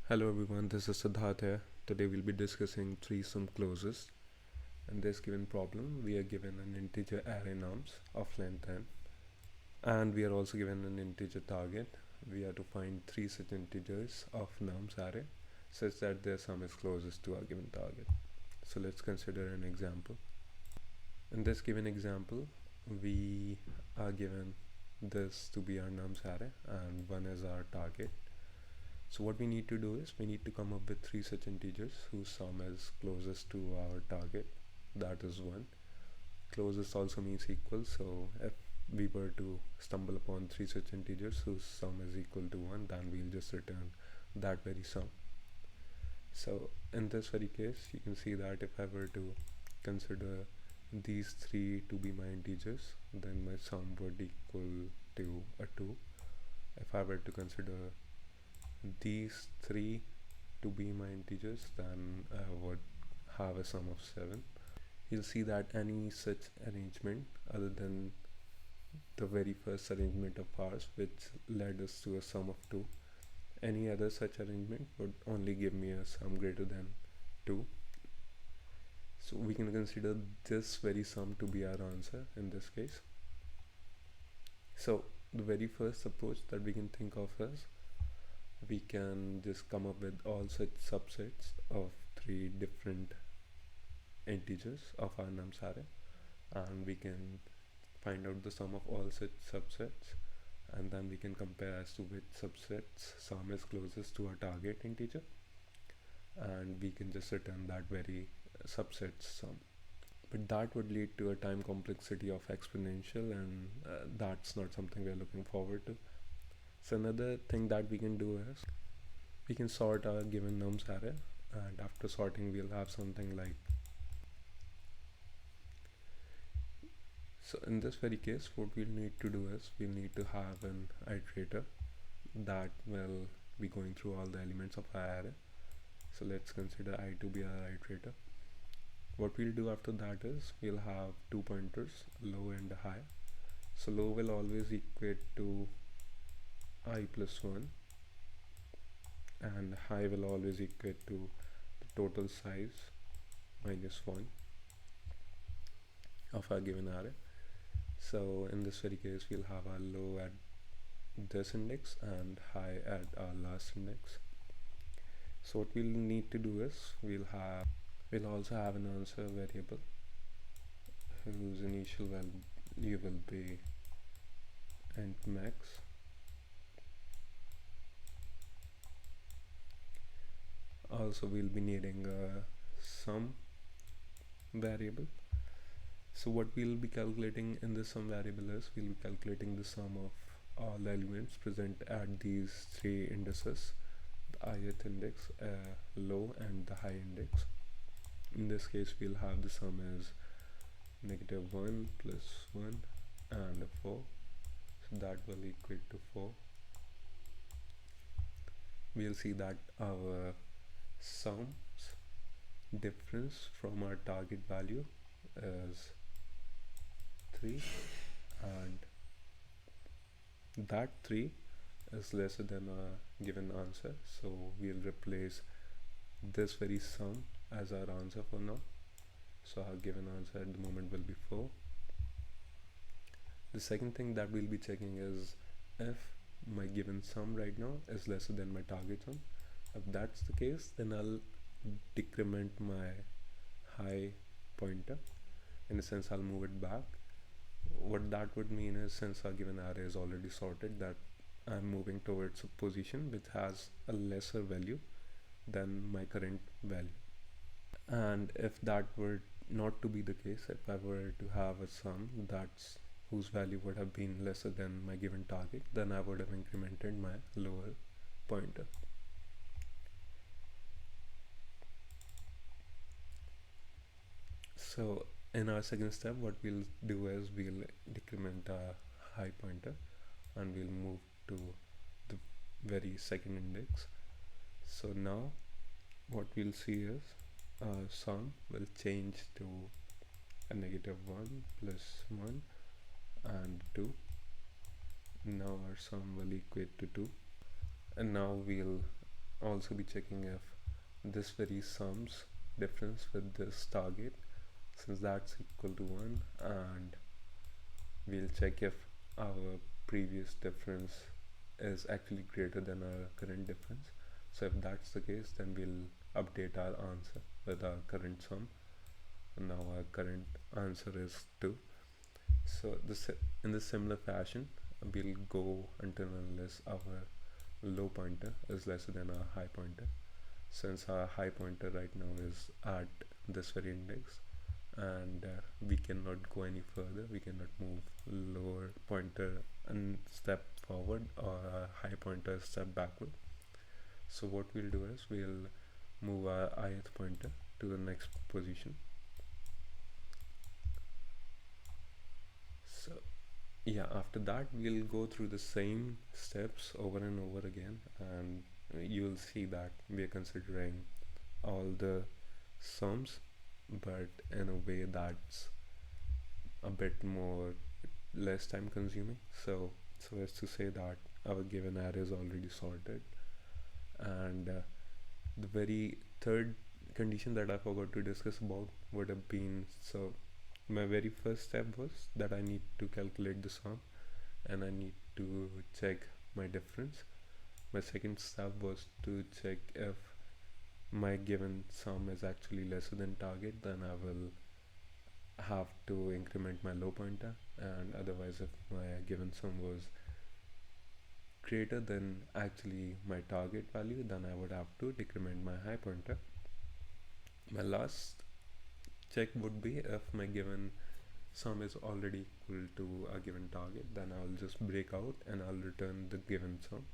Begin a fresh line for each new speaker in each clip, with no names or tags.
Hello everyone, this is Siddharth here. Today we'll be discussing three sum clauses. In this given problem, we are given an integer array nums of length n, and we are also given an integer target. We have to find three such integers of nums array such that their sum is closest to our given target. So let's consider an example. In this given example, we are given this to be our nums array and 1 is our target. So what we need to do is we need to come up with three such integers whose sum is closest to our target, that is 1. Closest also means equal, so if we were to stumble upon three such integers whose sum is equal to 1, then we'll just return that very sum. So in this very case, you can see that if I were to consider these three to be my integers, then my sum would equal to a 2. If I were to consider these three to be my integers, then I would have a sum of 7. You'll see that any such arrangement other than the very first arrangement of ours, which led us to a sum of 2, any other such arrangement would only give me a sum greater than 2. So we can consider this very sum to be our answer in this case. So the very first approach that we can think of is we can just come up with all such subsets of three different integers of our nums array, and we can find out the sum of all such subsets, and then we can compare as to which subsets sum is closest to our target integer, and we can just return that very subset's sum. But that would lead to a time complexity of exponential, and that's not something we're looking forward to. So another thing that we can do is we can sort our given nums array, and after sorting we'll have something like, so in this very case what we'll need to do is we'll need to have an iterator that will be going through all the elements of our array. So let's consider I to be our iterator. What we'll do after that is we'll have two pointers, low and high. So low will always equate to I plus 1, and high will always equate to the total size minus 1 of our given array. So in this very case we'll have our low at this index and high at our last index. So what we'll need to do is we'll also have an answer variable whose initial value will be int max. Also we'll be needing a sum variable. So what we'll be calculating in the sum variable is we'll be calculating the sum of all elements present at these three indices, the ith index, low and the high index. In this case we'll have the sum as -1 plus 1 and a 4, so that will equate to 4. We'll see that our sum's difference from our target value is 3, and that 3 is lesser than our given answer, so we'll replace this very sum as our answer for now. So our given answer at the moment will be 4. The second thing that we'll be checking is if my given sum right now is lesser than my target sum. If that's the case, then I'll decrement my high pointer. In a sense, I'll move it back. What that would mean is, since our given array is already sorted, that I'm moving towards a position which has a lesser value than my current value. And if that were not to be the case, if I were to have a sum whose value would have been lesser than my given target, then I would have incremented my lower pointer. So in our second step, what we'll do is we'll decrement our high pointer and we'll move to the very second index. So now what we'll see is our sum will change to a -1 plus 1 and 2. Now our sum will equate to 2, and now we'll also be checking if this very sums difference with this target, since that's equal to 1, and we'll check if our previous difference is actually greater than our current difference. So if that's the case, then we'll update our answer with our current sum, and now our current answer is 2. So in this similar fashion, we'll go until unless our low pointer is lesser than our high pointer. Since our high pointer right now is at this very index, and we cannot go any further, we cannot move lower pointer and step forward, or high pointer step backward. So what we'll do is we'll move our ith pointer to the next position. So yeah, after that we'll go through the same steps over and over again, and you'll see that we are considering all the sums, but in a way that's a bit more less time consuming. So as to say that our given array is already sorted, and the very third condition that I forgot to discuss about would have been, so my very first step was that I need to calculate the sum and I need to check my difference. My second step was to check if my given sum is actually lesser than target, then I will have to increment my low pointer, and otherwise if my given sum was greater than actually my target value, then I would have to decrement my high pointer. My last check would be if my given sum is already equal to a given target, then I'll just break out and I'll return the given sum.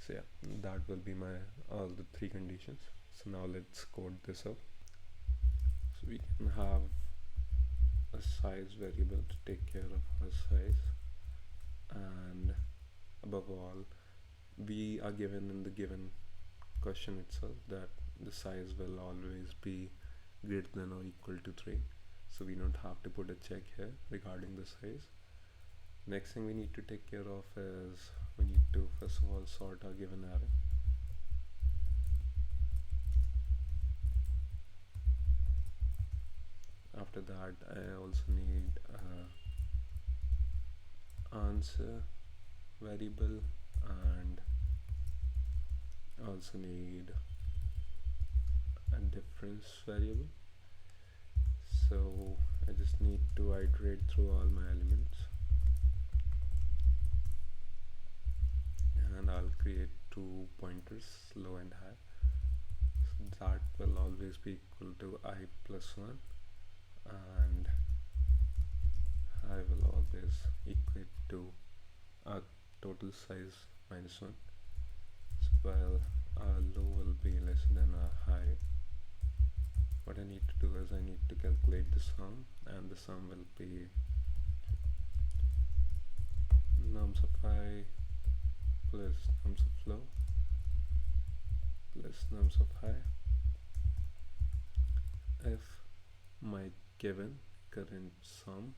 So yeah, that will be my all the three conditions. So now let's code this up. So we can have a size variable to take care of our size, and above all, we are given in the given question itself that the size will always be greater than or equal to 3, so we don't have to put a check here regarding the size. Next thing we need to take care of is we need to first of all sort our given array. After that, I also need answer variable, and also need a difference variable. So I just need to iterate through all my elements, and I'll create 2 pointers, low and high. So that will always be equal to I plus 1, and high will always equate to our total size minus 1. So while our low will be less than our high, what I need to do is I need to calculate the sum, and the sum will be nums of I plus nums of low plus nums of high if my given current sum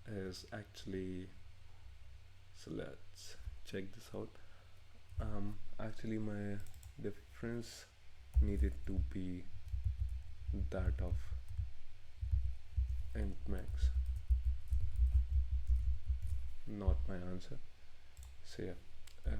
is actually, so let's check this out. Actually my difference needed to be that of int max, not my answer. So yeah, if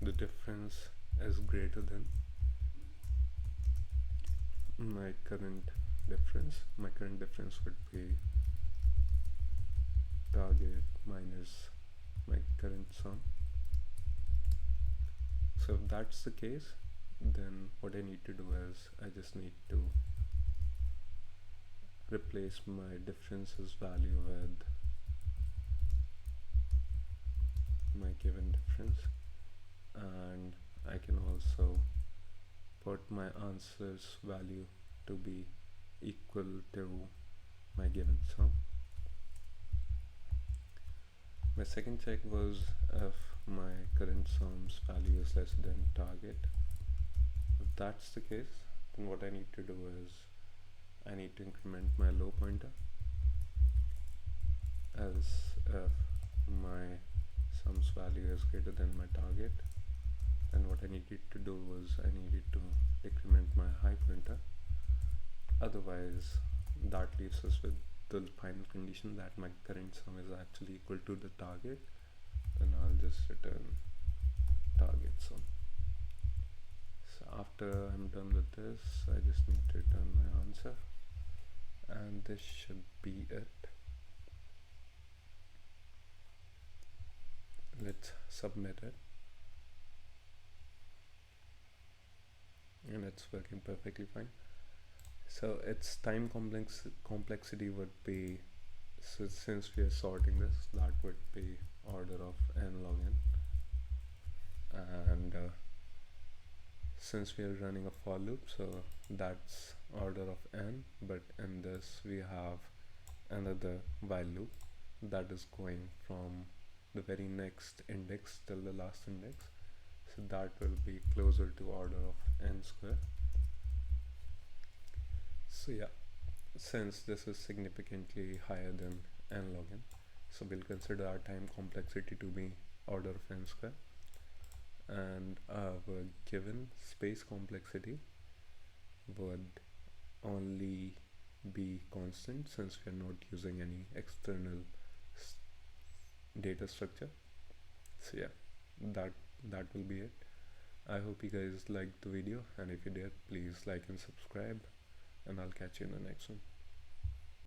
the difference is greater than my current difference would be target minus my current sum. So if that's the case, then what I need to do is I just need to replace my differences value with my given difference, and I can also put my answers value to be equal to my given sum. My second check was if my current sum's value is less than target. If that's the case, then what I need to do is I need to increment my low pointer, else if my sums value is greater than my target, then what I needed to do was I needed to decrement my high pointer. Otherwise, that leaves us with the final condition that my current sum is actually equal to the target. Then I'll just return target sum. So after I'm done with this, I just need to return my answer, and this should be it. Let's submit it, and it's working perfectly fine. So its time complexity would be, so since we are sorting this, that would be order of n log n, and since we are running a for loop, so that's order of n, but in this we have another while loop that is going from the very next index till the last index, so that will be closer to order of n square. So yeah, since this is significantly higher than n log n, so we'll consider our time complexity to be order of n square, and our given space complexity would only be constant since we are not using any external data structure. So yeah, that will be it. I hope you guys liked the video, and if you did, please like and subscribe, and I'll catch you in the next one.